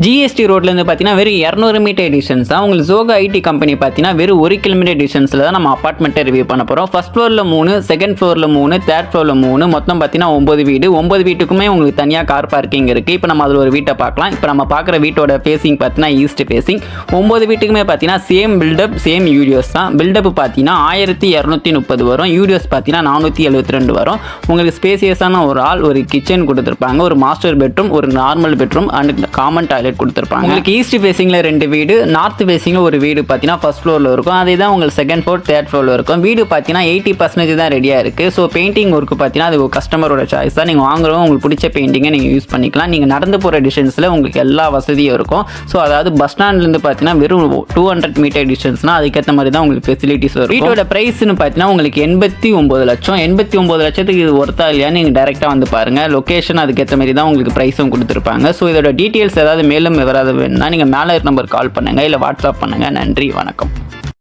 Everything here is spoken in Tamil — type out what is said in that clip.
ஜிஎஸ்டி ரோட்லேருந்து பார்த்தீங்கன்னா வெறும் 200 மீட்டர் டிஸ்டன்ஸ் தான். உங்களுக்கு ஜோகா ஐடி கம்பெனி பார்த்தீங்கன்னா வெறும் 1 கிலோமீட்டர் டிஸ்டன்ஸில் தான் நம்ம அப்பார்ட்மெண்ட்டை ரிவ்யூ பண்ண போகிறோம். ஃபர்ஸ்ட் ஃப்ளோரில் 3, செகண்ட் ஃப்ளோரில் 3, தேர்ட் ஃப்ளோரில் 3, மொத்தம் பார்த்தீங்கன்னா 9 வீடு. 9 வீட்டுக்குமே உங்களுக்கு தனியாக கார் பார்க்கிங் இருக்குது. இப்போ நம்ம அதில் ஒரு வீட்டை பார்க்கலாம். இப்போ நம்ம பார்க்குற வீட்டோட ஃபேஸிங் பார்த்தீங்கன்னா ஈஸ்ட் ஃபேஸிங். 9 வீட்டுக்குமே பார்த்தீங்கன்னா சேம் பில்டப், சேம் யூடியோஸ் தான். பில்டப் பார்த்தீங்கன்னா 1230 வரும், யூடியோஸ் பார்த்தீங்கன்னா 472 வரும். உங்களுக்கு ஸ்பேசியஸான ஒரு ஆல், ஒரு கிச்சன் கொடுத்துருப்பாங்க, ஒரு மாஸ்டர் பெட்ரூம், ஒரு normal bedroom and common toilet கொடுத்துருப்பாங்க. உங்களுக்கு ஈஸ்ட் ஃபேஸிங்கில் 2 வீடு, நார்த் ஃபேஸிங்கில் ஒரு வீடு பார்த்தீங்கன்னா ஃபர்ஸ்ட் ஃப்ளோரில் இருக்கும். அதே தான் உங்களுக்கு செகண்ட் ஃப்ளோர், தேர்ட் ஃப்ளோரில் இருக்கும். வீடு பார்த்தீங்கன்னா 80% தான் ரெடியாக இருக்குது. ஸோ பெயிண்டிங் ஒர்க்கு பார்த்தீங்கன்னா அது கஸ்டமரோட சாய்ஸ் தான். நீங்கள் வாங்குறவங்க உங்களுக்கு பிடிச்ச பெயிண்டிங்கை நீங்கள் யூஸ் பண்ணிக்கலாம். நீங்கள் நடந்து போகிற டிஸ்டன்ஸில் உங்களுக்கு எல்லா வசதியும் இருக்கும். ஸோ அதாவது பஸ் ஸ்டாண்ட்லேருந்து பார்த்தீங்கன்னா வெறும் 200 மீட்டர் டிஸ்டன்ஸ்னால் அதுக்கேற்ற மாதிரி தான் உங்களுக்கு ஃபெசிலிட்டிஸ் வரும். வீட்டோட ப்ரைஸ்னு பார்த்தீங்கன்னா உங்களுக்கு 89 லட்சம். 89 லட்சத்துக்கு இது ஒர்த்தா இல்லையா நீங்கள் டேரெக்டாக வந்து பாருங்கள். லொக்கேஷன் அதுக்கேற்ற மாதிரி தான் உங்களுக்கு ப்ரைஸும் கொடுத்துருப்பாங்க. ஸோ இதோட டீட்டெயில்ஸ் ஏதாவது மேலும் விவரம் வேணும்னா நீங்கள் மேலே நம்பர் கால் பண்ணுங்கள், இல்லை வாட்ஸ்அப் பண்ணுங்கள். நன்றி, வணக்கம்.